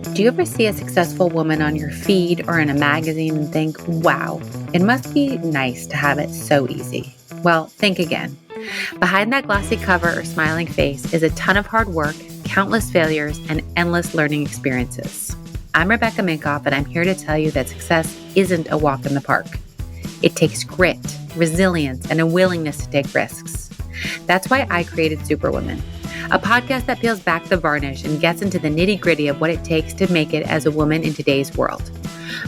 Do you ever see a successful woman on your feed or in a magazine and think, wow, it must be nice to have it so easy? Well, think again. Behind that glossy cover or smiling face is a ton of hard work, countless failures, and endless learning experiences. I'm Rebecca Minkoff, and I'm here to tell you that success isn't a walk in the park. It takes grit, resilience, and a willingness to take risks. That's why I created Superwoman, a podcast that peels back the varnish and gets into the nitty-gritty of what it takes to make it as a woman in today's world.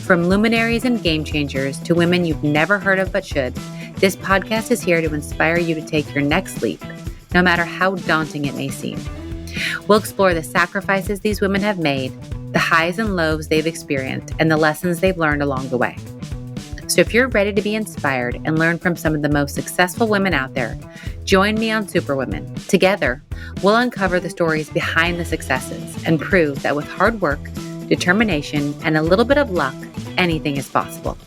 From luminaries and game changers to women you've never heard of but should, this podcast is here to inspire you to take your next leap, no matter how daunting it may seem. We'll explore the sacrifices these women have made, the highs and lows they've experienced, and the lessons they've learned along the way. So if you're ready to be inspired and learn from some of the most successful women out there, join me on Superwomen. Together, we'll uncover the stories behind the successes and prove that with hard work, determination, and a little bit of luck, anything is possible.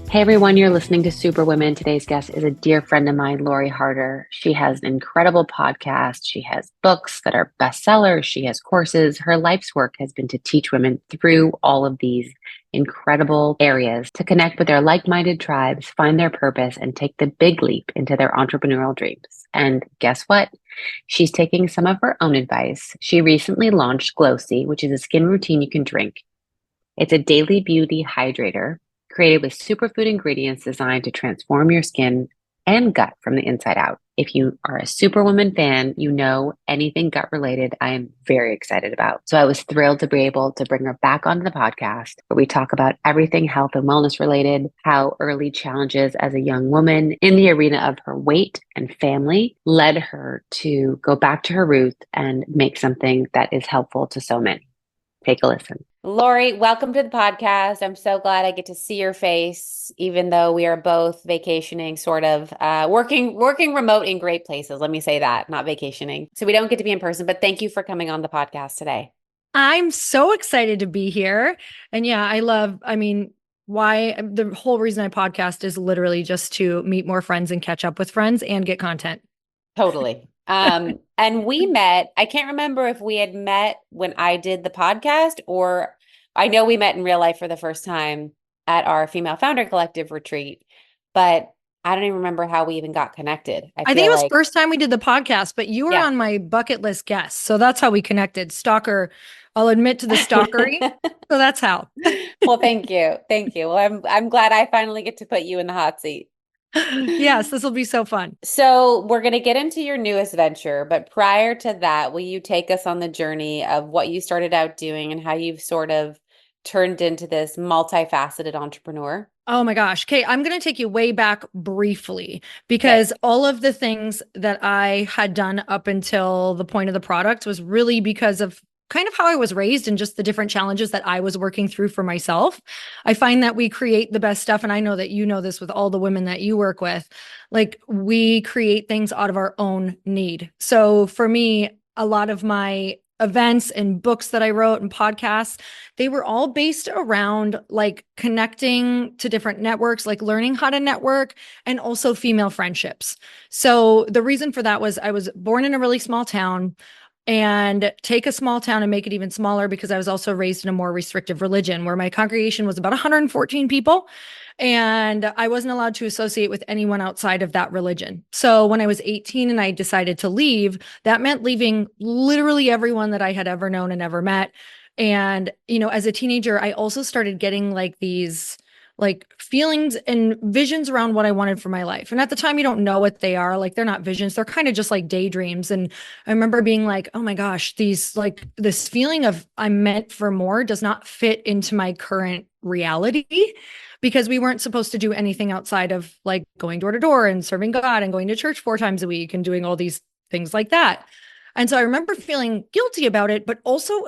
Hey everyone, you're listening to Superwomen. Today's guest is a dear friend of mine, Lori Harder. She has an incredible podcast. She has books that are bestsellers. She has courses. Her life's work has been to teach women through all of these incredible areas to connect with their like-minded tribes, find their purpose, and take the big leap into their entrepreneurial dreams. And guess what? She's taking some of her own advice. She recently launched glōci, which is a skin routine you can drink. It's a daily beauty hydrator created with superfood ingredients designed to transform your skin and gut from the inside out. If you are a Superwoman fan, you know anything gut related, I am very excited about. So I was thrilled to be able to bring her back onto the podcast where we talk about everything health and wellness related, how early challenges as a young woman in the arena of her weight and family led her to go back to her roots and make something that is helpful to so many. Take a listen. Lori, welcome to the podcast. I'm so glad I get to see your face, even though we are both vacationing, sort of working remote in great places. Let me say that, not vacationing. So we don't get to be in person, but thank you for coming on the podcast today. I'm so excited to be here. And yeah, the whole reason I podcast is literally just to meet more friends and catch up with friends and get content. Totally. And we met, I can't remember if we had met when I did the podcast, or I know we met in real life for the first time at our Female Founder Collective retreat, but I don't even remember how we even got connected. I think it was first time we did the podcast, but you were on my bucket list guest. So that's how we connected. Stalker. I'll admit to the stalkery. So that's how. Well, thank you. Thank you. Well, I'm glad I finally get to put you in the hot seat. Yes, this will be so fun. So we're going to get into your newest venture, but prior to that, will you take us on the journey of what you started out doing and how you've sort of turned into this multifaceted entrepreneur? Oh my gosh. Okay, I'm going to take you way back briefly because all of the things that I had done up until the point of the product was really because of kind of how I was raised and just the different challenges that I was working through for myself. I find that we create the best stuff. And I know that you know this with all the women that you work with, like we create things out of our own need. So for me, a lot of my events and books that I wrote and podcasts, they were all based around like connecting to different networks, like learning how to network and also female friendships. So the reason for that was I was born in a really small town. And take a small town and make it even smaller because I was also raised in a more restrictive religion where my congregation was about 114 people. And I wasn't allowed to associate with anyone outside of that religion. So when I was 18 and I decided to leave, that meant leaving literally everyone that I had ever known and ever met. And, you know, as a teenager, I also started getting like these like feelings and visions around what I wanted for my life. And at the time, you don't know what they are. Like they're not visions. They're kind of just like daydreams. And I remember being like, oh my gosh, this feeling of I'm meant for more does not fit into my current reality because we weren't supposed to do anything outside of like going door to door and serving God and going to church 4 times a week and doing all these things like that. And so I remember feeling guilty about it, but also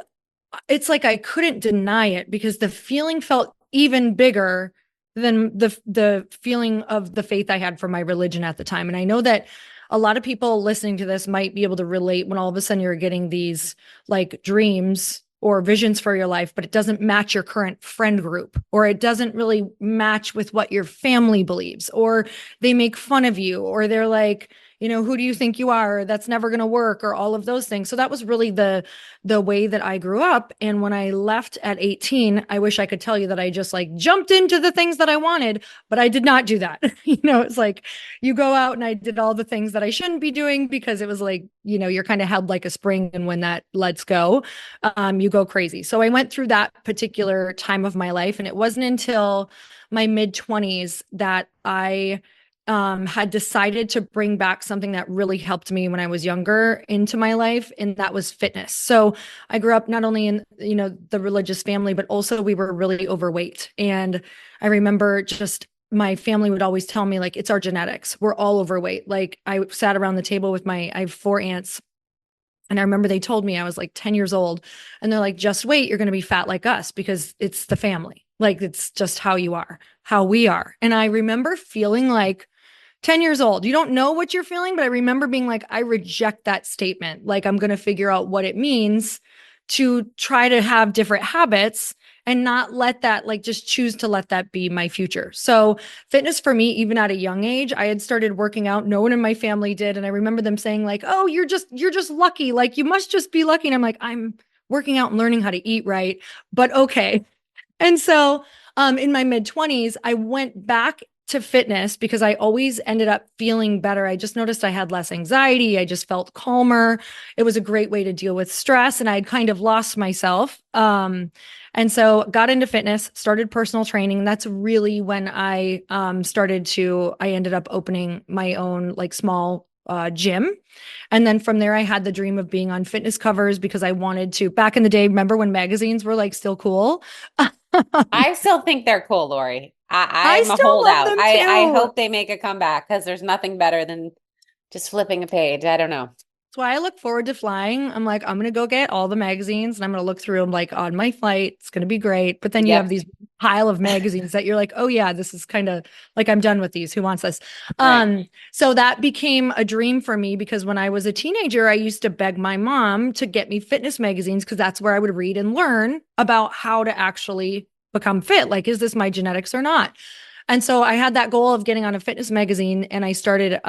it's like I couldn't deny it because the feeling felt even bigger than the feeling of the faith I had for my religion at the time. And I know that a lot of people listening to this might be able to relate when all of a sudden you're getting these like dreams or visions for your life, but it doesn't match your current friend group, or it doesn't really match with what your family believes, or they make fun of you, or they're like, who do you think you are? That's never going to work, or all of those things. So that was really the way that I grew up. And when I left at 18, I wish I could tell you that I just like jumped into the things that I wanted, but I did not do that. It's like you go out, and I did all the things that I shouldn't be doing because it was like, you're kind of held like a spring. And when that lets go, you go crazy. So I went through that particular time of my life. And it wasn't until my mid 20s that I had decided to bring back something that really helped me when I was younger into my life, and that was fitness. So I grew up not only in, the religious family, but also we were really overweight. And I remember just my family would always tell me, like, it's our genetics. We're all overweight. Like, I sat around the table with I have 4 aunts. And I remember they told me I was like 10 years old, and they're like, just wait, you're going to be fat like us because it's the family. Like, it's just how you are, how we are. And I remember feeling like 10 years old, you don't know what you're feeling, but I remember being like, I reject that statement. Like, I'm going to figure out what it means to try to have different habits and not let that, like, just choose to let that be my future. So fitness for me, even at a young age, I had started working out. No one in my family did. And I remember them saying like, oh, you're just lucky. Like, you must just be lucky. And I'm like, I'm working out and learning how to eat right, but okay. And so in my mid 20s, I went back to fitness because I always ended up feeling better. I just noticed I had less anxiety. I just felt calmer. It was a great way to deal with stress. And I'd kind of lost myself. And so got into fitness, started personal training. That's really when I I ended up opening my own like small gym. And then from there, I had the dream of being on fitness covers because I wanted to, back in the day, remember when magazines were like still cool? I still think they're cool, Lori. I I'm a still love holdout. them I too. hope they make a comeback because there's nothing better than just flipping a page. I don't know. That's why I look forward to flying. I'm like, I'm going to go get all the magazines and I'm going to look through them like on my flight. It's going to be great. But then you have Yep. these pile of magazines that you're like, oh yeah, this is kind of like, I'm done with these. Who wants this? Right. So that became a dream for me because when I was a teenager, I used to beg my mom to get me fitness magazines because that's where I would read and learn about how to actually become fit. Like, is this my genetics or not? And so I had that goal of getting on a fitness magazine, and I started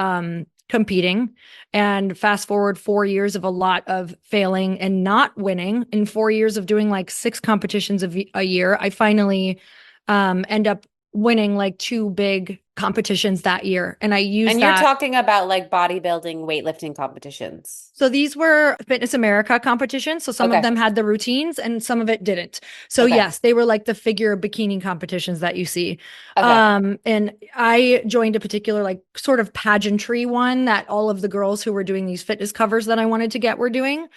competing. And fast forward 4 years of a lot of failing and not winning, in 4 years of doing like 6 competitions a year, I finally end up winning like 2 big competitions that year. And I used And you're that. talking about like bodybuilding, weightlifting competitions. So these were Fitness America competitions. So some of Okay. them had the routines and some of it didn't. So Okay. yes, they were like the figure bikini competitions that you see. Okay. And I joined a particular like sort of pageantry one that all of the girls who were doing these fitness covers that I wanted to get were doing.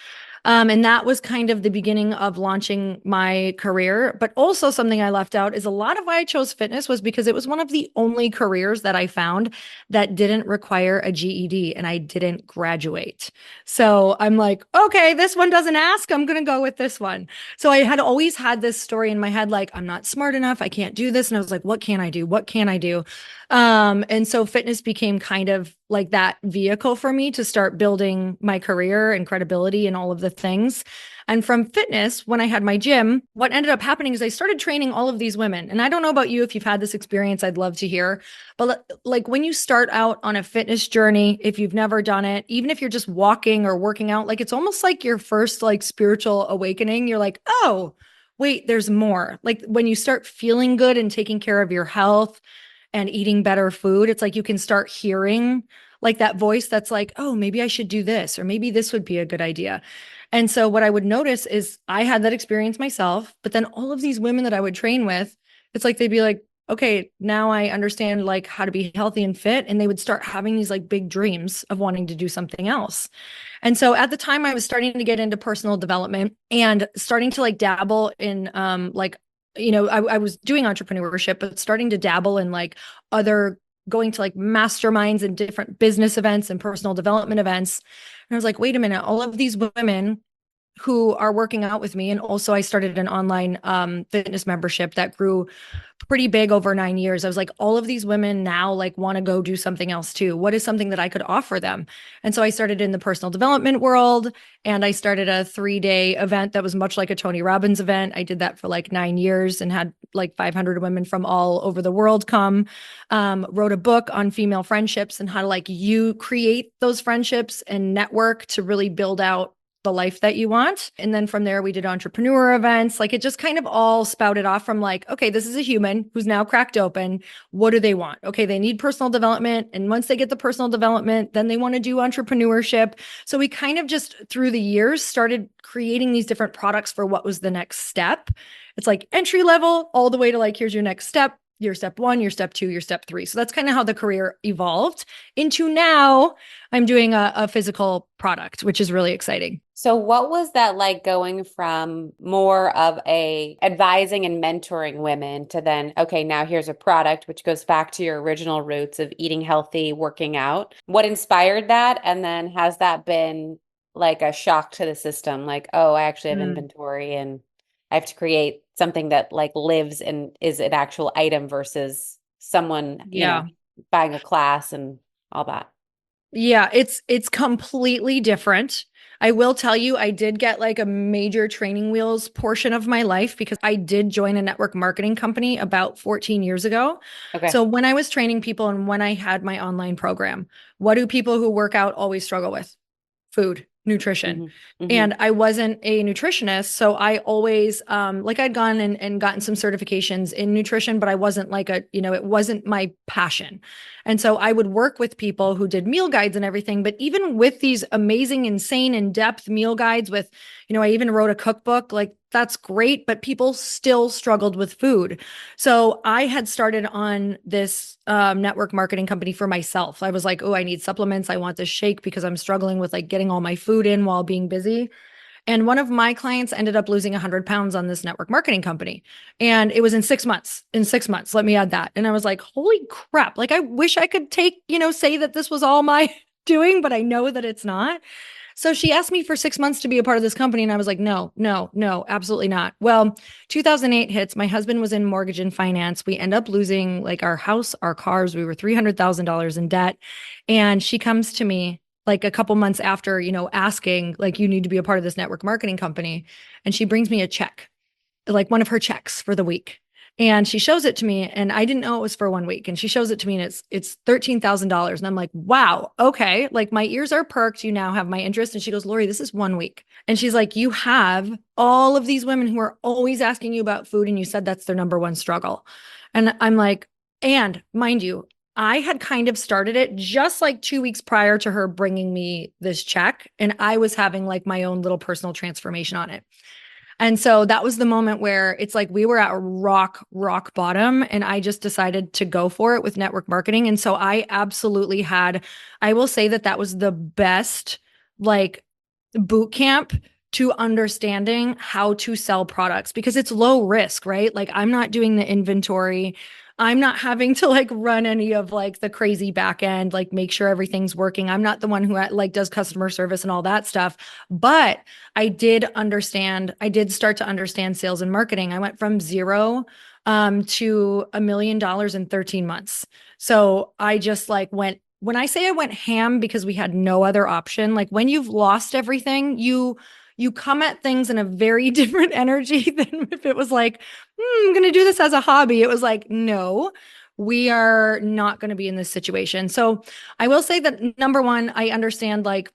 And that was kind of the beginning of launching my career. But also, something I left out is a lot of why I chose fitness was because it was one of the only careers that I found that didn't require a GED, and I didn't graduate. So I'm like, okay, this one doesn't ask. I'm going to go with this one. So I had always had this story in my head like, I'm not smart enough. I can't do this. And I was like, what can I do? What can I do? And so fitness became kind of like that vehicle for me to start building my career and credibility and all of the things. And from fitness, when I had my gym, what ended up happening is I started training all of these women. And I don't know about you, if you've had this experience, I'd love to hear. But like when you start out on a fitness journey, if you've never done it, even if you're just walking or working out, like it's almost like your first like spiritual awakening. You're like, oh, wait, there's more. Like when you start feeling good and taking care of your health and eating better food, it's like you can start hearing like that voice that's like, oh, maybe I should do this, or maybe this would be a good idea. And so what I would notice is I had that experience myself, but then all of these women that I would train with, it's like they'd be like, okay, now I understand like how to be healthy and fit. And they would start having these like big dreams of wanting to do something else. And so at the time I was starting to get into personal development and starting to like dabble in I was doing entrepreneurship, but starting to dabble in like other going to like masterminds and different business events and personal development events. And I was like, wait a minute, all of these women who are working out with me. And also I started an online fitness membership that grew pretty big over 9 years. I was like, all of these women now like want to go do something else too. What is something that I could offer them? And so I started in the personal development world, and I started a 3-day event that was much like a Tony Robbins event. I did that for like 9 years and had like 500 women from all over the world come. Wrote a book on female friendships and how to like you create those friendships and network to really build out the life that you want. And then from there, we did entrepreneur events. Like it just kind of all spouted off from like, okay, this is a human who's now cracked open. What do they want? Okay, they need personal development. And once they get the personal development, then they want to do entrepreneurship. So we kind of just through the years started creating these different products for what was the next step. It's like entry level all the way to like, here's your next step. Your step 1, your step 2, your step 3. So that's kind of how the career evolved into now I'm doing a physical product, which is really exciting. So what was that like going from more of a advising and mentoring women to then, okay, now here's a product, which goes back to your original roots of eating healthy, working out. What inspired that? And then has that been like a shock to the system? Like, oh, I actually have Mm, inventory and I have to create something that like lives and is an actual item versus someone, yeah. buying a class and all that. Yeah, it's completely different. I will tell you, I did get like a major training wheels portion of my life because I did join a network marketing company about 14 years ago. Okay. So when I was training people and when I had my online program, what do people who work out always struggle with? Food, nutrition. Hmm. Hmm. And I wasn't a nutritionist. So I always, like I'd gone and gotten some certifications in nutrition, but I wasn't like it wasn't my passion. And so I would work with people who did meal guides and everything. But even with these amazing, insane, in depth meal guides, I even wrote a cookbook, like that's great, but people still struggled with food. So I had started on this network marketing company for myself. I was like, oh, I need supplements. I want this shake because I'm struggling with like getting all my food in while being busy. And one of my clients ended up losing 100 pounds on this network marketing company. And it was in 6 months. In 6 months, let me add that. And I was like, holy crap. Like, I wish I could say that this was all my doing, but I know that it's not. So she asked me for 6 months to be a part of this company. And I was like, no, no, no, absolutely not. Well, 2008 hits. My husband was in mortgage and finance. We end up losing like our house, our cars. We were $300,000 in debt. And she comes to me like a couple months after, asking, like, you need to be a part of this network marketing company. And she brings me a check, like one of her checks for the week. And she shows it to me, and I didn't know it was for 1 week. And she shows it to me, and it's $13,000. And I'm like, wow, okay, like my ears are perked. You now have my interest. And she goes, Lori, this is 1 week. And she's like, you have all of these women who are always asking you about food, and you said that's their number one struggle. And I'm like, and mind you, I had kind of started it just like 2 weeks prior to her bringing me this check, and I was having like my own little personal transformation on it. And so that was the moment where it's like we were at rock bottom, and I just decided to go for it with network marketing. And so I absolutely I will say that that was the best like boot camp to understanding how to sell products because it's low risk, right? Like I'm not doing the inventory. I'm not having to like run any of like the crazy back end, like make sure everything's working. I'm not the one who like does customer service and all that stuff. But I did start to understand sales and marketing. I went from zero to $1 million in 13 months. So I just like when I say I went ham because we had no other option, like when you've lost everything, you come at things in a very different energy than if it was like, I'm going to do this as a hobby. It was like, no, we are not going to be in this situation. So I will say that number one, I understand like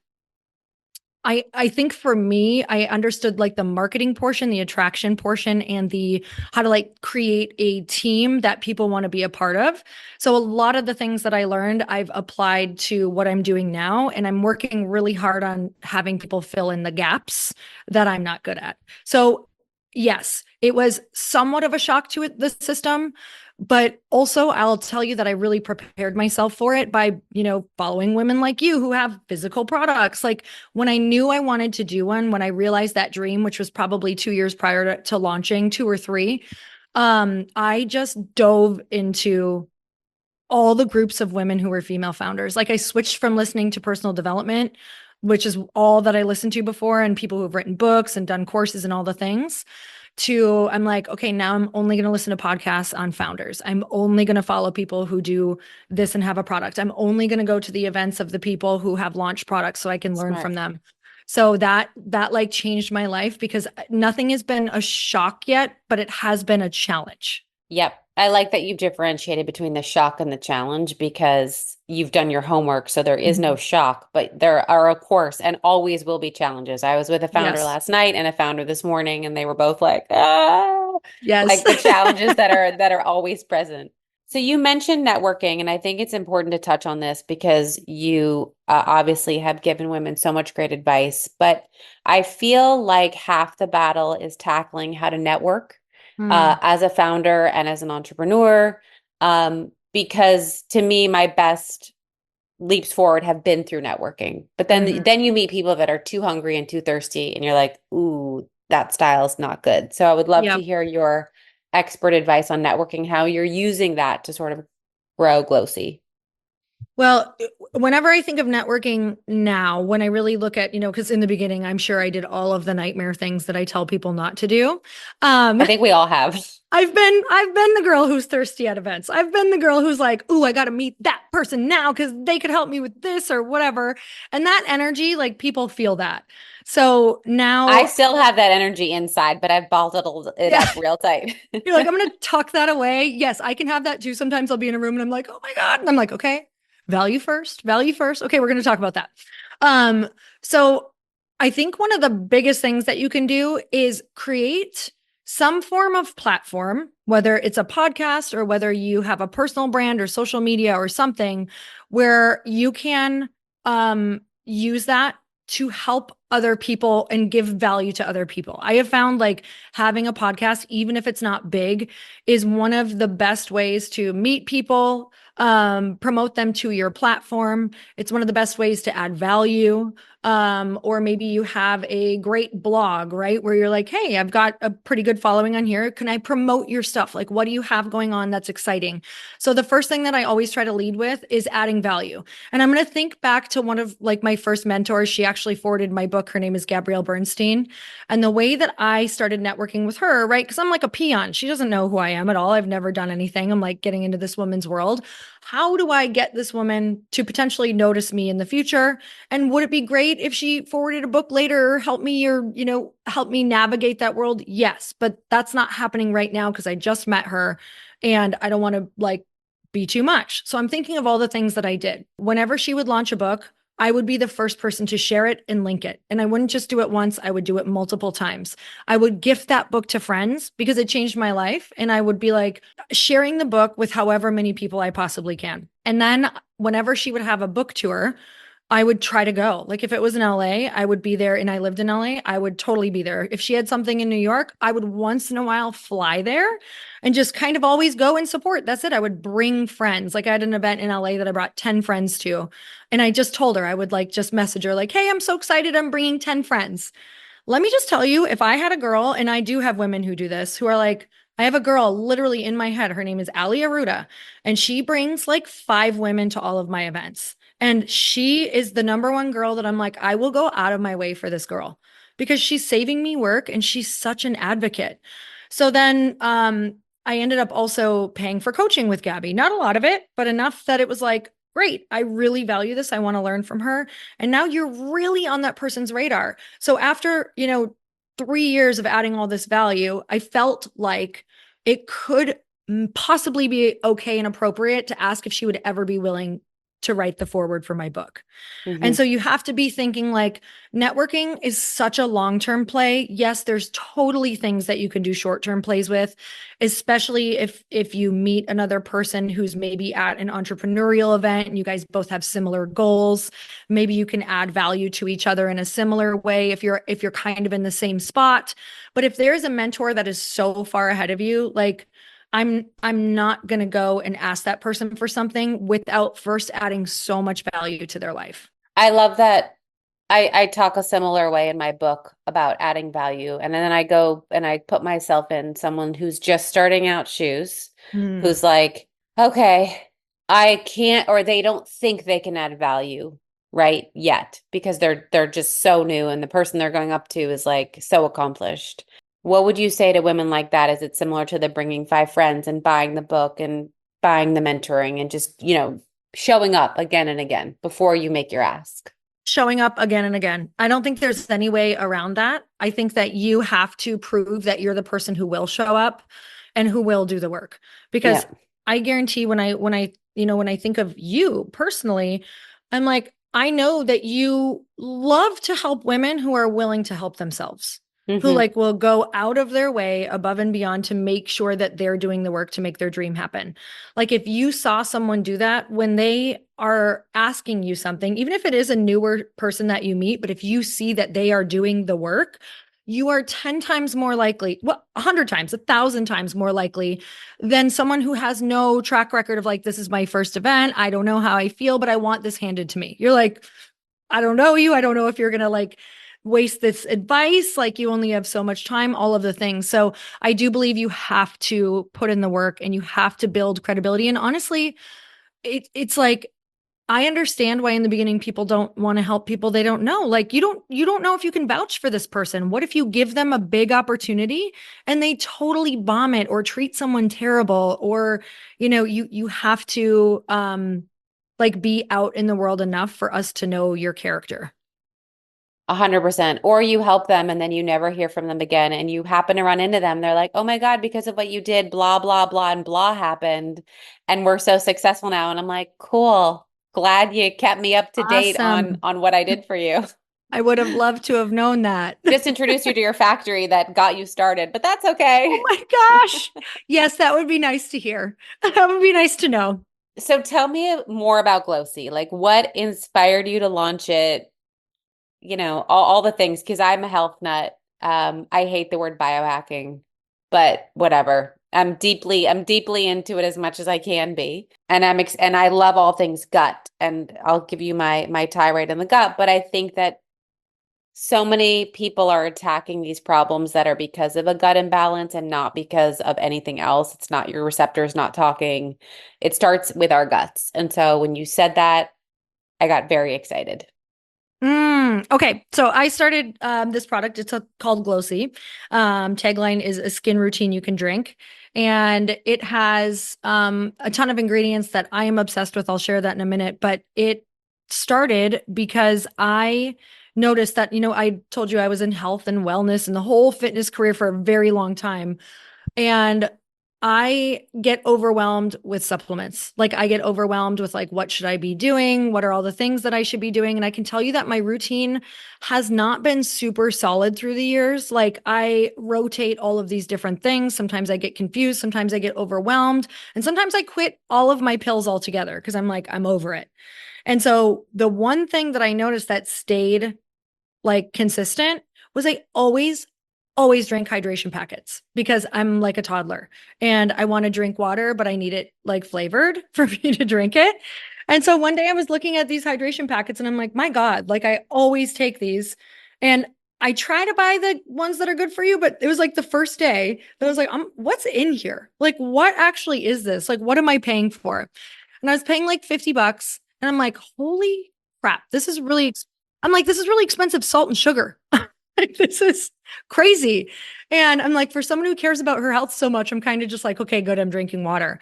I think for me, I understood like the marketing portion, the attraction portion, and the how to like create a team that people want to be a part of. So a lot of the things that I learned, I've applied to what I'm doing now, and I'm working really hard on having people fill in the gaps that I'm not good at. So yes, it was somewhat of a shock to the system. But also, I'll tell you that I really prepared myself for it by, following women like you who have physical products. Like when I knew I wanted to do one, when I realized that dream, which was probably 2 years prior to launching, 2 or 3, I just dove into all the groups of women who were female founders. Like I switched from listening to personal development which is all that I listened to before, and people who've written books and done courses and all the things, to I'm like, okay, now I'm only going to listen to podcasts on founders. I'm only going to follow people who do this and have a product. I'm only going to go to the events of the people who have launched products so I can learn Smart. from them. So that like changed my life, because nothing has been a shock yet, but it has been a challenge. Yep. I like that you've differentiated between the shock and the challenge because you've done your homework. So there is no Mhm. shock, but there are, of course, and always will be challenges. I was with a founder Yes. last night and a founder this morning, and they were both like, ah, Yes. like the challenges that are always present. So you mentioned networking, and I think it's important to touch on this because you obviously have given women so much great advice, but I feel like half the battle is tackling how to network Mm, as a founder and as an entrepreneur. Because to me, my best leaps forward have been through networking. But then mhm. then you meet people that are too hungry and too thirsty, and you're like, ooh, that style's not good. So I would love to Yep. hear your expert advice on networking, how you're using that to sort of grow glōci. Well, whenever I think of networking now, when I really look at, because in the beginning, I'm sure I did all of the nightmare things that I tell people not to do. Um, I think we all have. I've been the girl who's thirsty at events. I've been the girl who's like, "Ooh, I got to meet that person now because they could help me with this or whatever." And that energy, like people feel that. So I now, still have that energy inside, but I've bottled it yeah, up real tight. you're like, I'm gonna tuck that away. Yes, I can have that too. Sometimes I'll be in a room and I'm like, oh my God. And I'm like, okay, value first, value first. Okay, we're gonna talk about that. Um, so I think one of the biggest things that you can do is create some form of platform, whether it's a podcast or whether you have a personal brand or social media or something, where you can use that to help other people and give value to other people. I have found like having a podcast, even if it's not big, is one of the best ways to meet people, promote them to your platform. It's one of the best ways to add value. Or maybe you have a great blog, right? Where you're like, hey, I've got a pretty good following on here. Can I promote your stuff? Like, what do you have going on that's exciting? So the first thing that I always try to lead with is adding value. And I'm going to think back to one of like my first mentors. She actually forwarded my book. Her name is Gabrielle Bernstein. And the way that I started networking with her, right? Because I'm like a peon. She doesn't know who I am at all. I've never done anything. I'm like getting into this woman's world. How do I get this woman to potentially notice me in the future? And would it be great if she forwarded a book later, or help me, or, help me navigate that world? Yes, but that's not happening right now because I just met her and I don't want to like be too much. So I'm thinking of all the things that I did. Whenever she would launch a book, I would be the first person to share it and link it. And I wouldn't just do it once, I would do it multiple times. I would gift that book to friends because it changed my life. And I would be like sharing the book with however many people I possibly can. And then whenever she would have a book tour, I would try to go. Like if it was in LA, I would be there, and I lived in LA, I would totally be there. If she had something in New York, I would once in a while fly there and just kind of always go and support. That's it. I would bring friends. Like I had an event in LA that I brought 10 friends to. And I just told her, I would like just message her like, "Hey, I'm so excited. I'm bringing 10 friends." Let me just tell you, if I had a girl, and I do have women who do this, who are like, I have a girl literally in my head. Her name is Ali Aruda, and she brings like 5 women to all of my events. And she is the number one girl that I'm like, I will go out of my way for this girl because she's saving me work and she's such an advocate. So then I ended up also paying for coaching with Gabby. Not a lot of it, but enough that it was like, great, I really value this. I want to learn from her. And now you're really on that person's radar. So after, 3 years of adding all this value, I felt like it could possibly be okay and appropriate to ask if she would ever be willing to write the foreword for my book. And Hmm. so you have to be thinking like networking is such a long-term play. Yes, there's totally things that you can do short-term plays with, especially if you meet another person who's maybe at an entrepreneurial event and you guys both have similar goals. Maybe you can add value to each other in a similar way if you're kind of in the same spot. But if there's a mentor that is so far ahead of you, like I'm not going to go and ask that person for something without first adding so much value to their life. I love that. I talk a similar way in my book about adding value. And then I go and I put myself in someone who's just starting out shoes, Mm, who's like, okay, I can't, or they don't think they can add value. right, yet, because they're just so new and the person they're going up to is like so accomplished. What would you say to women like that? Is it similar to the bringing five friends and buying the book and buying the mentoring and just, showing up again and again before you make your ask? Showing up again and again. I don't think there's any way around that. I think that you have to prove that you're the person who will show up and who will do the work. Yeah. Because I guarantee when I think of you personally, I'm like, I know that you love to help women who are willing to help themselves, who Hmm. like will go out of their way above and beyond to make sure that they're doing the work to make their dream happen. Like if you saw someone do that when they are asking you something, even if it is a newer person that you meet, but if you see that they are doing the work, you are 10 times more likely, well, 100 times, 1,000 times more likely than someone who has no track record of like, this is my first event. I don't know how I feel, but I want this handed to me. You're like, I don't know you. I don't know if you're going to like waste this advice. Like you only have so much time, all of the things. So I do believe you have to put in the work and you have to build credibility. And honestly, it's like, I understand why in the beginning people don't want to help people they don't know. Like you don't know if you can vouch for this person. What if you give them a big opportunity and they totally bomb it or treat someone terrible or you have to like be out in the world enough for us to know your character. 100%. Or you help them and then you never hear from them again and you happen to run into them. They're like, oh my God, because of what you did, blah, blah, blah, and blah happened. And we're so successful now. And I'm like, cool. Glad you kept me up to date on Awesome. on what I did for you. I would have loved to have known that. Just introduce you to your factory that got you started, but that's Oh okay. my gosh. Yes, that would be nice to hear. That would be nice to know. So tell me more about glōci. Like what inspired you to launch it? All the things, because I'm a health nut. I hate the word biohacking, but whatever. I'm deeply into it as much as I can be. And I love all things gut. And I'll give you my tirade in the gut, but I think that so many people are attacking these problems that are because of a gut imbalance and not because of anything else. It's not your receptors not talking. It starts with our guts. And so when you said that, I got very excited. Okay, so I started this product. It's called glōci. Tagline is a skin routine you can drink, and it has a ton of ingredients that I am obsessed with. I'll share that in a minute. But it started because I noticed that I told you I was in health and wellness and the whole fitness career for a very long time. And I get overwhelmed with supplements. Like I get overwhelmed with like what should I be doing? What are all the things that I should be doing? And I can tell you that my routine has not been super solid through the years. Like I rotate all of these different things. Sometimes I get confused, sometimes I get overwhelmed, and sometimes I quit all of my pills altogether because I'm like I'm over it. And so the one thing that I noticed that stayed like consistent was I always drank hydration packets because I'm like a toddler and I want to drink water, but I need it like flavored for me to drink it. And so one day I was looking at these hydration packets and I'm like, my God, like I always take these. And I try to buy the ones that are good for you, but it was like the first day that I was like, what's in here? Like, what actually is this? Like, what am I paying for? And I was paying like $50. And I'm like, holy crap, I'm like, this is really expensive salt and sugar. Like, this is crazy. And I'm like, for someone who cares about her health so much, I'm kind of just like, okay, good, I'm drinking water.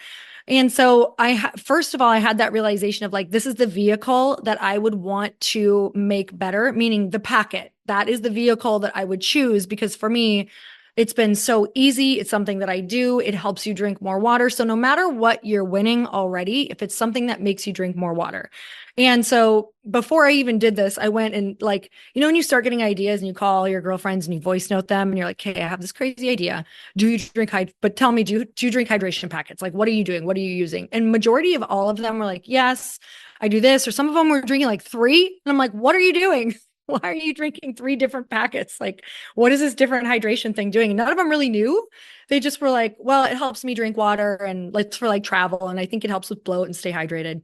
And so first of all, I had that realization of like, this is the vehicle that I would want to make better, meaning the packet. That is the vehicle that I would choose because for me, it's been so easy. It's something that I do. It helps you drink more water. So no matter what you're winning already, if it's something that makes you drink more water. And so before I even did this, I went and like, when you start getting ideas and you call your girlfriends and you voice note them and you're like, hey, I have this crazy idea. Do you drink but tell me, do you drink hydration packets? Like, what are you doing? What are you using? And majority of all of them were like, yes, I do this. Or some of them were drinking like three. And I'm like, what are you doing? Why are you drinking three different packets? Like, what is this different hydration thing doing? And none of them really knew. They just were like, well, it helps me drink water and like for like travel. And I think it helps with bloat and stay hydrated.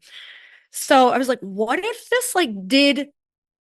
So I was like, what if this like did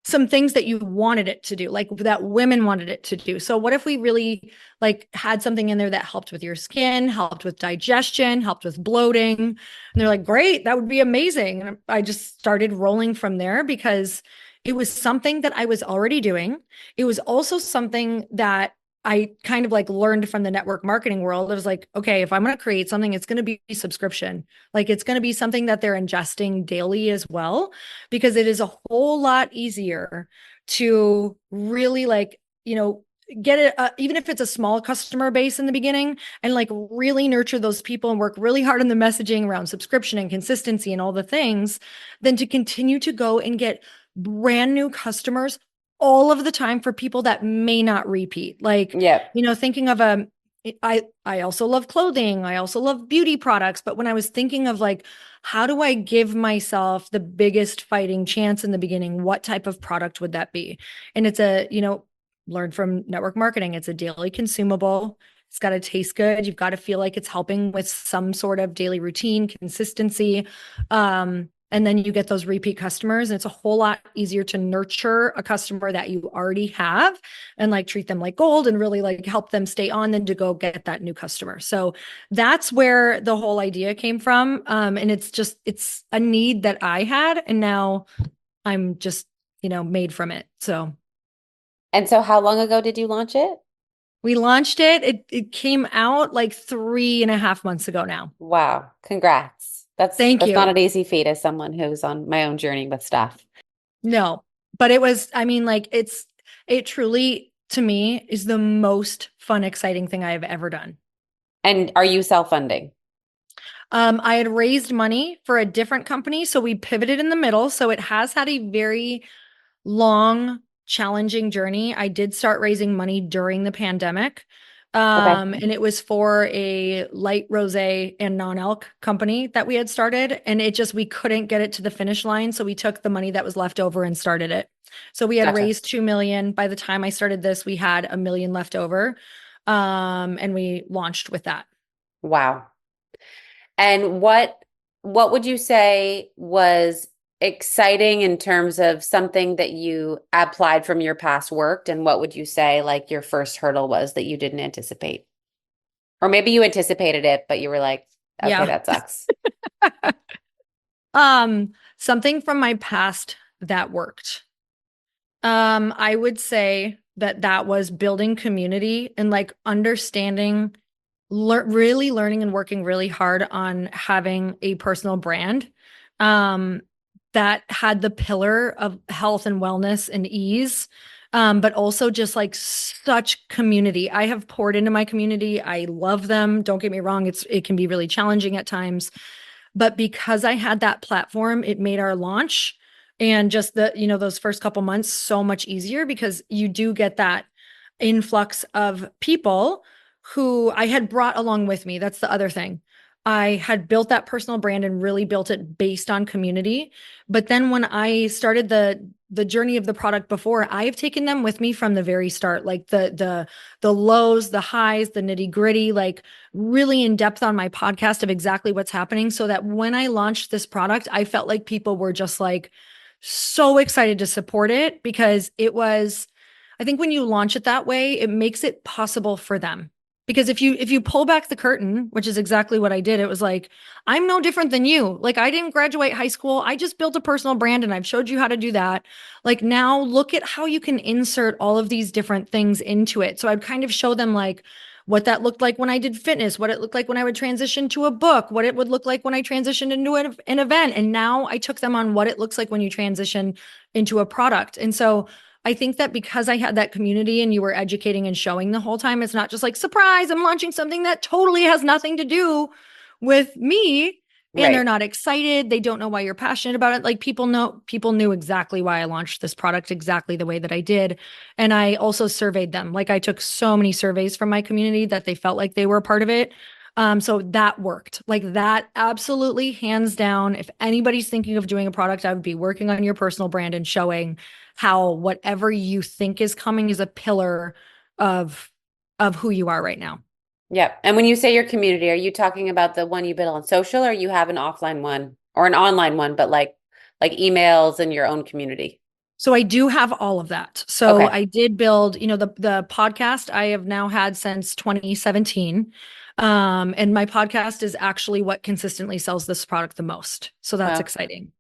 some things that you wanted it to do, like that women wanted it to do. So what if we really like had something in there that helped with your skin, helped with digestion, helped with bloating? And they're like, great, that would be amazing. And I just started rolling from there because it was something that I was already doing. It was also something that I kind of like learned from the network marketing world. It was like, okay, if I'm going to create something, it's going to be subscription. Like it's going to be something that they're ingesting daily as well, because it is a whole lot easier to really like, get it, even if it's a small customer base in the beginning, and like really nurture those people and work really hard on the messaging around subscription and consistency and all the things, than to continue to go and get brand new customers all of the time for people that may not repeat. Like, Yep. thinking of I also love clothing. I also love beauty products. But when I was thinking of like, how do I give myself the biggest fighting chance in the beginning? What type of product would that be? And it's learn from network marketing. It's a daily consumable. It's got to taste good. You've got to feel like it's helping with some sort of daily routine, consistency. And then you get those repeat customers, and it's a whole lot easier to nurture a customer that you already have and like treat them like gold and really like help them stay on than to go get that new customer. So that's where the whole idea came from. And it's a need that I had, and now I'm just, made from it. So And so how long ago did you launch it? we launched it. It came out like 3.5 months ago now. Wow. Congrats. Thank That's not you. an easy feat as someone who's on my own journey with stuff. No, but it was, I mean, like it truly to me is the most fun, exciting thing I have ever done. And are you self-funding? I had raised money for a different company, so we pivoted in the middle. So it has had a very long, challenging journey. I did start raising money during the pandemic. Okay. And it was for a light rosé and non-alc company that we had started. And we couldn't get it to the finish line. So we took the money that was left over and started it. So we had Gotcha. raised 2 million. By the time I started this, we had 1 million left over. And we launched with that. Wow. And what would you say was exciting in terms of something that you applied from your past work? And what would you say like your first hurdle was that you didn't anticipate? Or maybe you anticipated it, but you were like, okay, Yeah. that sucks. Something from my past that worked. I would say that was building community and like understanding, really learning and working really hard on having a personal brand. Um, that had the pillar of health and wellness and ease. But also just like such community. I have poured into my community. I love them. Don't get me wrong. It can be really challenging at times, but because I had that platform, it made our launch and just those first couple months so much easier, because you do get that influx of people who I had brought along with me. That's the other thing. I had built that personal brand and really built it based on community. But then when I started the journey of the product before, I've taken them with me from the very start, like the lows, the highs, the nitty-gritty, like really in depth on my podcast of exactly what's happening, so that when I launched this product, I felt like people were just like so excited to support it, because I think when you launch it that way, it makes it possible for them. Because if you pull back the curtain, which is exactly what I did, it was like, I'm no different than you. Like, I didn't graduate high school. I just built a personal brand and I've showed you how to do that. Like, now look at how you can insert all of these different things into it. So I'd kind of show them like what that looked like when I did fitness, what it looked like when I would transition to a book, what it would look like when I transitioned into an event. And now I took them on what it looks like when you transition into a product. And so I think that because I had that community and you were educating and showing the whole time, it's not just like, surprise, I'm launching something that totally has nothing to do with me. And they're Right. not excited. They don't know why you're passionate about it. Like, people knew exactly why I launched this product exactly the way that I did. And I also surveyed them. Like, I took so many surveys from my community that they felt like they were a part of it. So that worked. Like, that absolutely hands down. If anybody's thinking of doing a product, I would be working on your personal brand and showing how whatever you think is coming is a pillar of who you are right now. Yep. And when you say your community, are you talking about the one you build on social, or you have an offline one or an online one, but like emails and your own community? So I do have all of that. So Okay. I did build, the podcast I have now had since 2017. And my podcast is actually what consistently sells this product the most. So that's Well, exciting.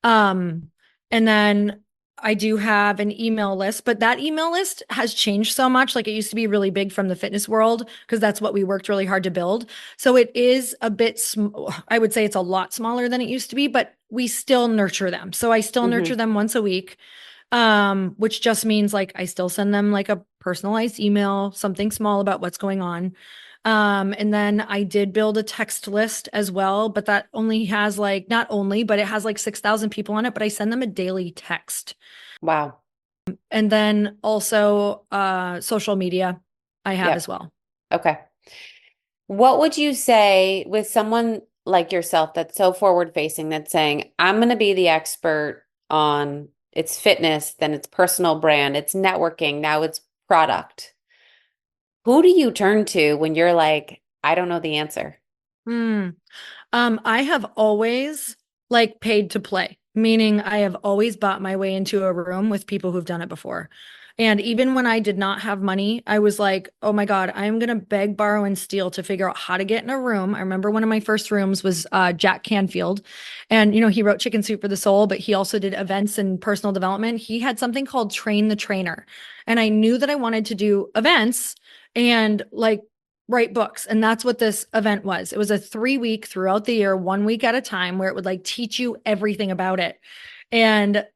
Um, and then I do have an email list, but that email list has changed so much. Like it used to be really big from the fitness world because that's what we worked really hard to build. So it is a bit, I would say it's a lot smaller than it used to be, but we still nurture them. So I still nurture hmm them once a week, which just means like I still send them like a personalized email, something small about what's going on. And then I did build a text list as well, but that only has like, not only, but it has like 6,000 people on it, but I send them a daily text. Wow. And then also social media I have as Yep. well. Okay. What would you say with someone like yourself that's so forward facing that's saying, I'm going to be the expert on it's fitness, then it's personal brand, it's networking, now it's product. Who do you turn to when you're like, I don't know the answer? Hmm. I have always like paid to play, meaning I have always bought my way into a room with people who've done it before. And even when I did not have money, I was like, oh my God, I'm going to beg, borrow, and steal to figure out how to get in a room. I remember one of my first rooms was Jack Canfield. And, he wrote Chicken Soup for the Soul, but he also did events and personal development. He had something called Train the Trainer. And I knew that I wanted to do events and like write books. And that's what this event was. It was a 3 week throughout the year, 1 week at a time, where it would like teach you everything about it. And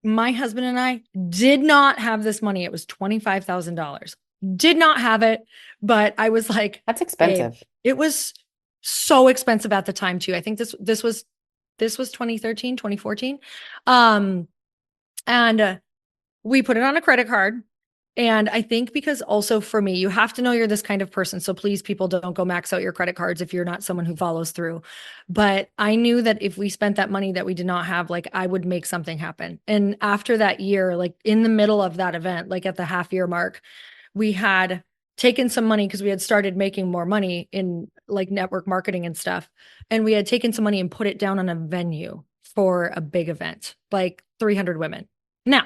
my husband and I did not have this money. It was $25,000. Did not have it. But I was like, That's babe, expensive. it was so expensive at the time too. I think this was 2013, 2014. And we put it on a credit card. And I think because also for me, you have to know you're this kind of person. So please, people, don't go max out your credit cards if you're not someone who follows through. But I knew that if we spent that money that we did not have, like I would make something happen. And after that year, like in the middle of that event, like at the half year mark, we had taken some money because we had started making more money in like network marketing and stuff. And we had taken some money and put it down on a venue for a big event, like 300 women. Now,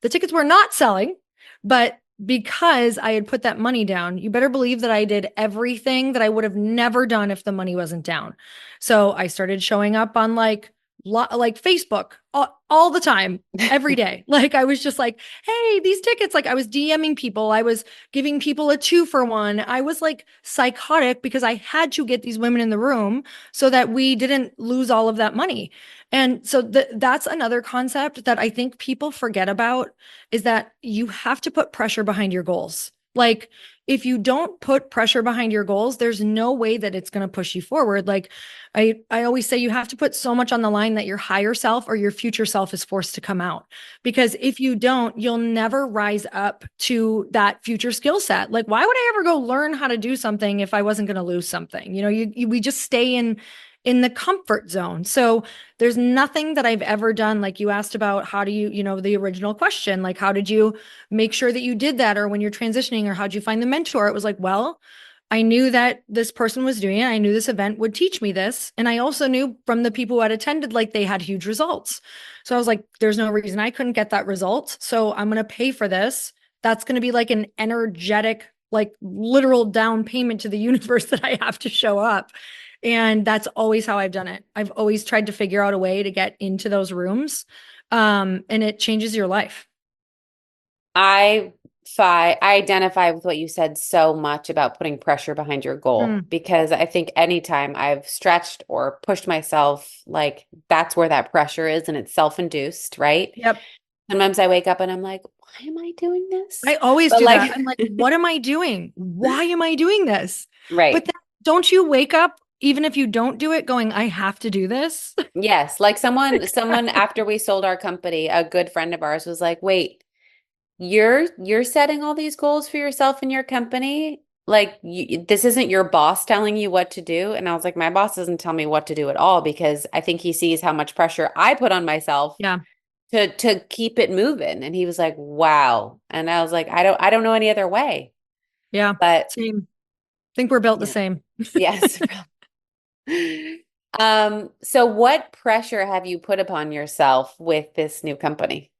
the tickets were not selling, but because I had put that money down, you better believe that I did everything that I would have never done if the money wasn't down. So I started showing up on like Facebook all the time, every day. Like I was just like, hey, these tickets, like I was DMing people, I was giving people a 2 for 1. I was like psychotic because I had to get these women in the room so that we didn't lose all of that money. And so that's another concept that I think people forget about is that you have to put pressure behind your goals. Like if you don't put pressure behind your goals, there's no way that it's going to push you forward. Like I always say you have to put so much on the line that your higher self or your future self is forced to come out. Because if you don't, you'll never rise up to that future skill set. Like why would I ever go learn how to do something if I wasn't going to lose something? We just stay in the comfort zone. So there's nothing that I've ever done. Like you asked about how do you, the original question, like how did you make sure that you did that? Or when you're transitioning, or how'd you find the mentor? It was like, well, I knew that this person was doing it. I knew this event would teach me this. And I also knew from the people who had attended, like they had huge results. So I was like, there's no reason I couldn't get that result. So I'm going to pay for this. That's going to be like an energetic, like literal down payment to the universe that I have to show up. And that's always how I've done it. I've always tried to figure out a way to get into those rooms. And it changes your life. I I identify with what you said so much about putting pressure behind your goal Mm, because I think anytime I've stretched or pushed myself, like that's where that pressure is and it's self-induced, right? yep. Sometimes I wake up and I'm like, why am I doing I this? always But do that. like, I'm like, what am I doing? Why am I doing this? But right. then, don't you wake up, even if you don't do it, going, I have to do this? Yes, like someone after we sold our company, a good friend of ours was like, "Wait, you're setting all these goals for yourself and your company? Like this isn't your boss telling you what to do?" And I was like, "My boss doesn't tell me what to do at all because I think he sees how much pressure I put on myself Yeah. to keep it moving." And he was like, "Wow." And I was like, "I don't know any other way." Yeah. But Same. Think we're built the yeah. same. Yes. So what pressure have you put upon yourself with this new company?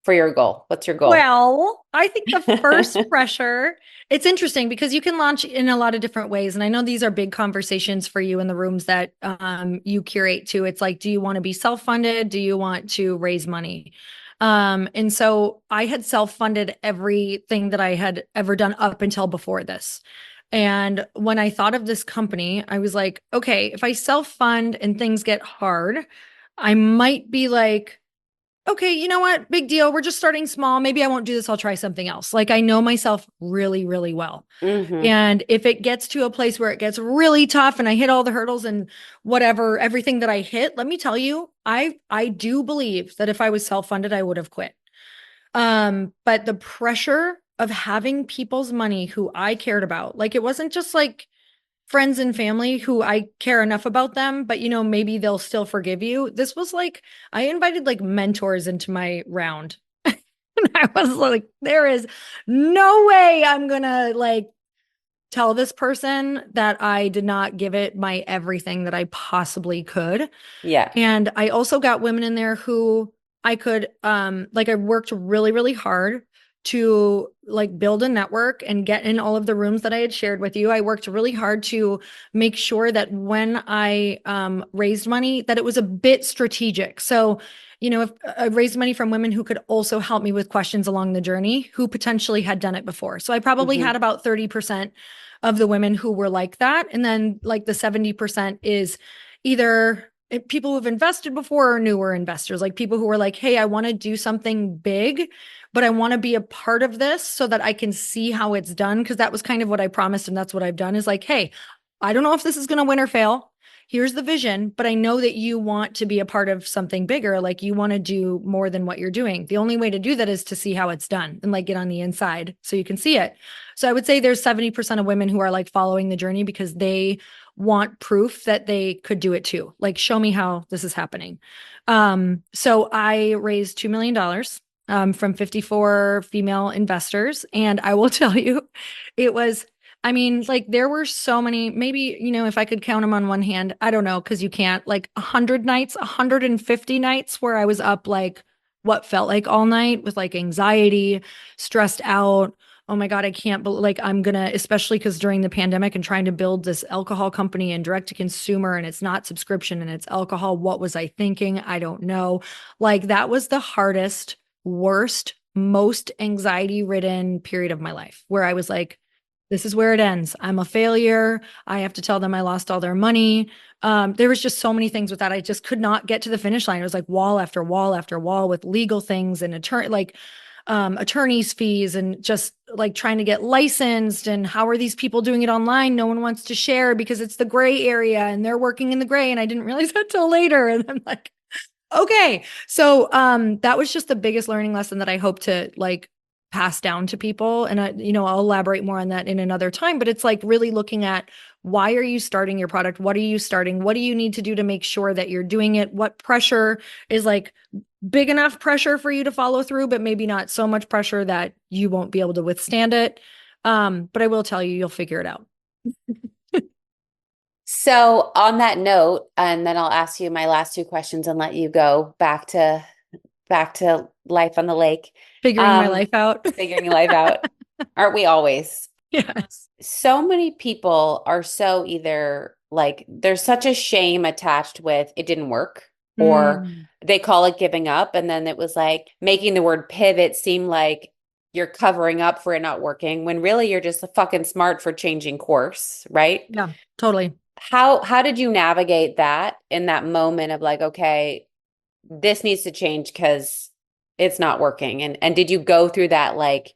for your goal? What's your goal? Well, I think the first pressure, it's interesting because you can launch in a lot of different ways. And I know these are big conversations for you in the rooms that you curate to. It's like, do you want to be self-funded? Do you want to raise money? And so I had self-funded everything that I had ever done up until before this. And when I thought of this company, I was like, okay, if I self-fund and things get hard, I might be like, okay, you know what? Big deal. We're just starting small. Maybe I won't do this. I'll try something else. Like I know myself really, really well. Mm-hmm. And if it gets to a place where it gets really tough and I hit all the hurdles and whatever, everything that I hit, let me tell you, I do believe that if I was self-funded, I would have quit. But the pressure of having people's money who I cared about, like it wasn't just like friends and family who I care enough about them, but you know, maybe they'll still forgive you. This was like, I invited like mentors into my round. And I was like, there is no way I'm gonna like tell this person that I did not give it my everything that I possibly could. Yeah. And I also got women in there who I could like I worked really, really hard to like build a network and get in all of the rooms that I had shared with you. I worked really hard to make sure that when I raised money, that it was a bit strategic. So, you know, if I raised money from women who could also help me with questions along the journey, who potentially had done it before. So I probably Mm-hmm. had about 30% of the women who were like that. And then like the 70% is either people who've invested before or newer investors, like people who are like, hey, I want to do something big, but I want to be a part of this so that I can see how it's done. Cause that was kind of what I promised. And that's what I've done is like, hey, I don't know if this is going to win or fail. Here's the vision, but I know that you want to be a part of something bigger. Like you want to do more than what you're doing. The only way to do that is to see how it's done and like get on the inside so you can see it. So I would say there's 70% of women who are like following the journey because they want proof that they could do it too. Like, show me how this is happening. So I raised $2 million from 54 female investors. And I will tell you, it was, I mean, like there were so many, maybe, you know, if I could count them on one hand, I don't know, because you can't, like 100 nights, 150 nights where I was up like what felt like all night with like anxiety, stressed out. Oh my God, I can't believe like I'm gonna, especially because during the pandemic and trying to build this alcohol company and direct to consumer and it's not subscription and it's alcohol. What was I thinking? I don't know. Like that was the hardest, worst, most anxiety ridden period of my life where I was like, this is where it ends. I'm a failure. I have to tell them I lost all their money. There was just so many things with that. I just could not get to the finish line. It was like wall after wall after wall with legal things and attorney's fees and just like trying to get licensed. And how are these people doing it online? No one wants to share because it's the gray area and they're working in the gray. And I didn't realize that till later. And I'm like, okay. So that was just the biggest learning lesson that I hope to like pass down to people. And you know, I'll elaborate more on that in another time, but it's like really looking at why are you starting your product? What are you starting? What do you need to do to make sure that you're doing it? What pressure is like big enough pressure for you to follow through, but maybe not so much pressure that you won't be able to withstand it. But I will tell you, you'll figure it out. So on that note, and then I'll ask you my last two questions and let you go back to life on the lake. Figuring my life out. Figuring life out. Aren't we always? Yes. So many people are so either like there's such a shame attached with it didn't work, or Mm. they call it giving up. And then it was like making the word pivot seem like you're covering up for it not working when really you're just fucking smart for changing course, right? Yeah, totally. How did you navigate that in that moment of like, okay, this needs to change because it's not working? And did you go through that like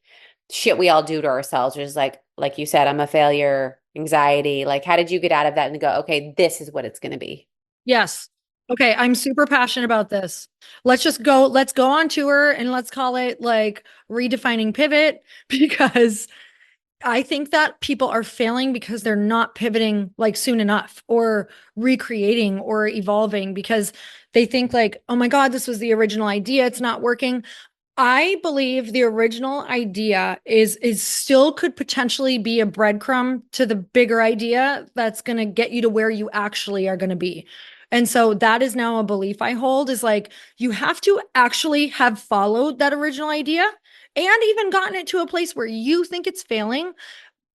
shit we all do to ourselves, which is like you said, I'm a failure, anxiety. Like, how did you get out of that and go, okay, this is what it's going to be? Yes. Okay, I'm super passionate about this. Let's go on tour and let's call it like redefining pivot because I think that people are failing because they're not pivoting like soon enough or recreating or evolving because they think like, oh my God, this was the original idea. It's not working. I believe the original idea is still could potentially be a breadcrumb to the bigger idea that's going to get you to where you actually are going to be. And so that is now a belief I hold, is like, you have to actually have followed that original idea and even gotten it to a place where you think it's failing,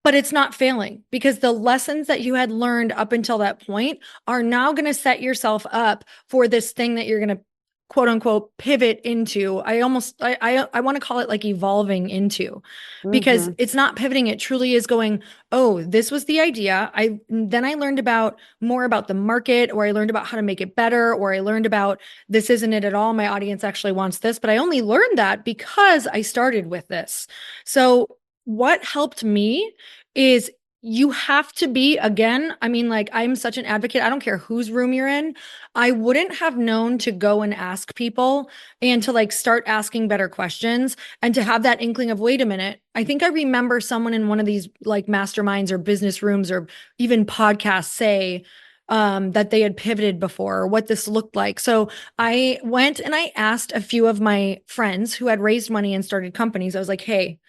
but it's not failing, because the lessons that you had learned up until that point are now going to set yourself up for this thing that you're going to quote unquote pivot into. I want to call it like evolving into, because it's not pivoting. It truly is going, oh, this was the idea. Then I learned about more about the market, or I learned about how to make it better, or I learned about this isn't it at all. My audience actually wants this, but I only learned that because I started with this. So what helped me is, you have to be, again, I mean, like, I'm such an advocate. I don't care whose room you're in. I wouldn't have known to go and ask people and to like start asking better questions and to have that inkling of, wait a minute. I think I remember someone in one of these like masterminds or business rooms or even podcasts say, that they had pivoted before, or what this looked like. So I went and I asked a few of my friends who had raised money and started companies. I was like, hey,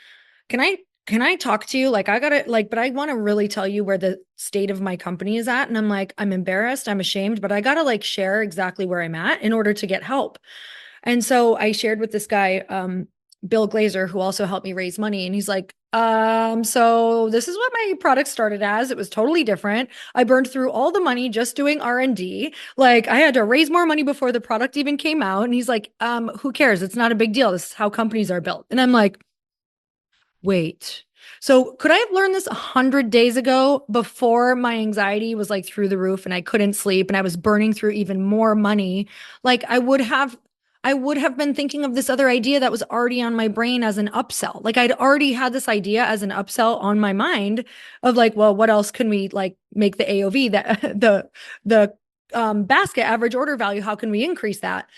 can I talk to you? Like, I gotta like, but I want to really tell you where the state of my company is at. And I'm like, I'm embarrassed, I'm ashamed, but I gotta like share exactly where I'm at in order to get help. And so I shared with this guy, Bill Glazer, who also helped me raise money. And he's like, so this is what my product started as. It was totally different. I burned through all the money just doing R&D. Like, I had to raise more money before the product even came out. And he's like, who cares? It's not a big deal. This is how companies are built. And I'm like, wait. So could I have learned this 100 days ago, before my anxiety was like through the roof and I couldn't sleep and I was burning through even more money? Like, I would have been thinking of this other idea that was already on my brain as an upsell. Like, I'd already had this idea as an upsell on my mind of like, well, what else can we like make the AOV, that the basket average order value, how can we increase that?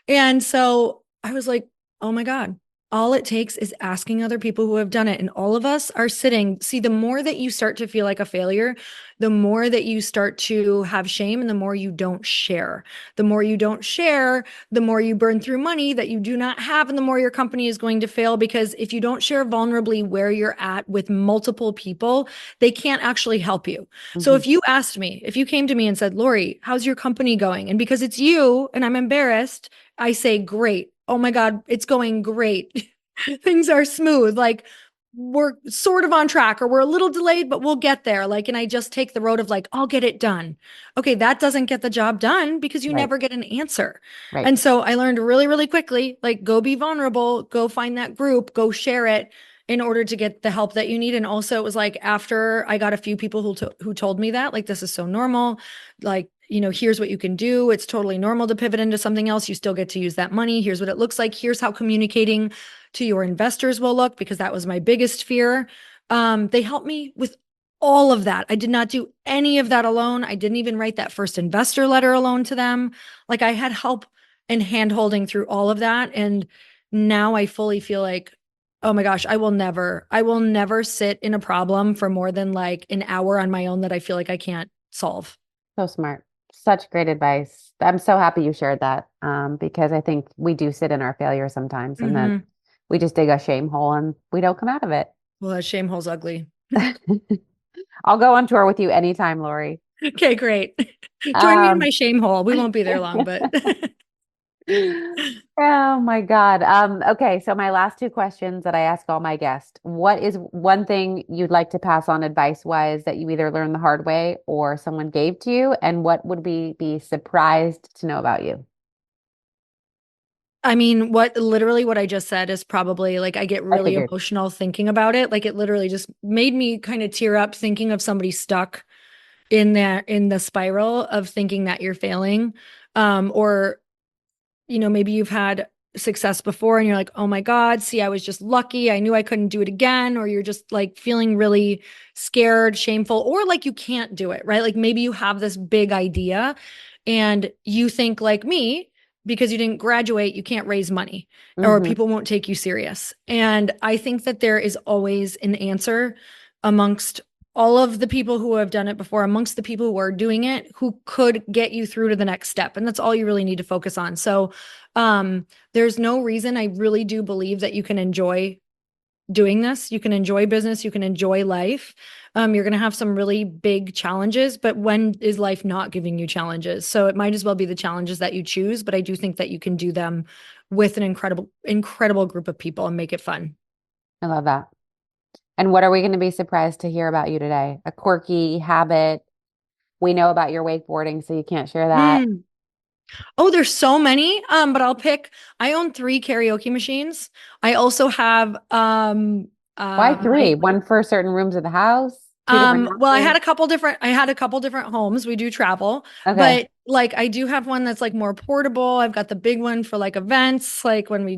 And so I was like, oh my God, all it takes is asking other people who have done it. And all of us are sitting. See, the more that you start to feel like a failure, the more that you start to have shame, and the more you don't share. The more you don't share, the more you burn through money that you do not have, and the more your company is going to fail. Because if you don't share vulnerably where you're at with multiple people, they can't actually help you. So if you asked me, if you came to me and said, Lori, how's your company going? And because it's you and I'm embarrassed, I say, great. Oh my God, it's going great. Things are smooth. Like, we're sort of on track, or we're a little delayed, but we'll get there. Like, and I just take the road of like, I'll get it done. Okay, that doesn't get the job done because you Right. never get an answer. Right. And so I learned really, really quickly, like, go be vulnerable, go find that group, go share it in order to get the help that you need. And also, it was like, after I got a few people who told me that, like, this is so normal. Like, here's what you can do. It's totally normal to pivot into something else. You still get to use that money. Here's what it looks like. Here's how communicating to your investors will look, because that was my biggest fear. They helped me with all of that. I did not do any of that alone. I didn't even write that first investor letter alone to them. Like, I had help and hand holding through all of that. And now I fully feel like, oh my gosh, I will never sit in a problem for more than like an hour on my own that I feel like I can't solve. So smart. Such great advice. I'm so happy you shared that, because I think we do sit in our failure sometimes, and then we just dig a shame hole and we don't come out of it. Well, that shame hole's ugly. I'll go on tour with you anytime, Lori. Okay, great. Join me in my shame hole. We won't be there long, but Oh my God. Okay, so my last two questions that I ask all my guests. What is one thing you'd like to pass on advice-wise that you either learned the hard way or someone gave to you? And what would we be surprised to know about you? I mean, what I just said is probably like, I get really emotional thinking about it. Like, it literally just made me kind of tear up thinking of somebody stuck in the spiral of thinking that you're failing. Or maybe you've had success before and you're like, oh my God, see, I was just lucky. I knew I couldn't do it again. Or you're just like feeling really scared, shameful, or like you can't do it, right? Like, maybe you have this big idea and you think, like me, because you didn't graduate, you can't raise money, or people won't take you serious. And I think that there is always an answer amongst all of the people who have done it before, amongst the people who are doing it, who could get you through to the next step. And that's all you really need to focus on. So there's no reason. I really do believe that you can enjoy doing this. You can enjoy business. You can enjoy life. You're going to have some really big challenges, but when is life not giving you challenges? So it might as well be the challenges that you choose, but I do think that you can do them with an incredible group of people and make it fun. I love that. And what are we going to be surprised to hear about you today? A quirky habit. We know about your wakeboarding, so you can't share that. Oh, there's so many. But I own 3 karaoke machines. I also have Why 3? One for certain rooms of the house? 2 different well, I houses? had a couple different homes. We do travel, Okay. but like I do have one that's like more portable. I've got the big one for like events, like when I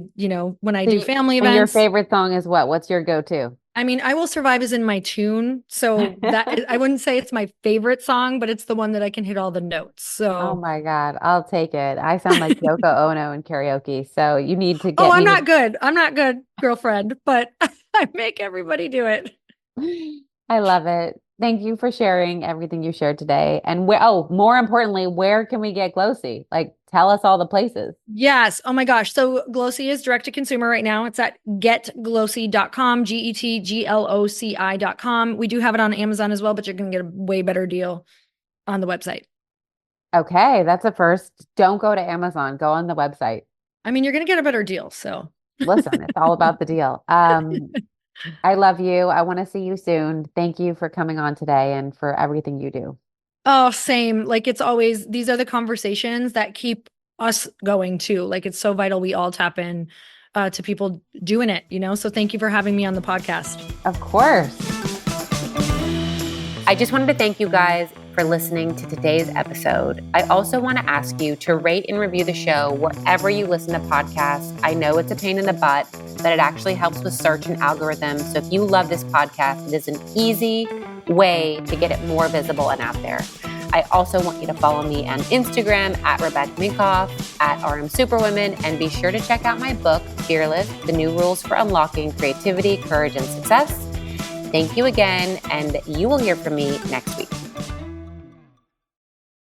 do family And your events. favorite song is what? What's your go-to? I mean, I Will Survive is in my tune. So I wouldn't say it's my favorite song, but it's the one that I can hit all the notes. Oh So, my God, I'll take it. I sound like Yoko Ono in karaoke, so you need to oh, get I'm me not good. I'm not good, girlfriend, but I make everybody do it. I love it. Thank you for sharing everything you shared today. And more importantly, where can we get glōci? Like, tell us all the places. Yes. Oh my gosh. So glōci is direct to consumer right now. It's at getglōci.com, GETGLOCI.com. We do have it on Amazon as well, but you're going to get a way better deal on the website. Okay, that's a first. Don't go to Amazon. Go on the website. I mean, you're going to get a better deal. So Listen, it's all about the deal. I love you. I want to see you soon. Thank you for coming on today and for everything you do. Oh, same. Like it's always, these are the conversations that keep us going too. Like it's so vital we all tap in to people doing it, So thank you for having me on the podcast. Of course. I just wanted to thank you guys for listening to today's episode. I also want to ask you to rate and review the show wherever you listen to podcasts. I know it's a pain in the butt, but it actually helps with search and algorithms. So if you love this podcast, it is an easy way to get it more visible and out there. I also want you to follow me on Instagram at Rebecca Minkoff, at RM Superwomen, and be sure to check out my book, Fearless, The New Rules for Unlocking Creativity, Courage, and Success. Thank you again, and you will hear from me next week.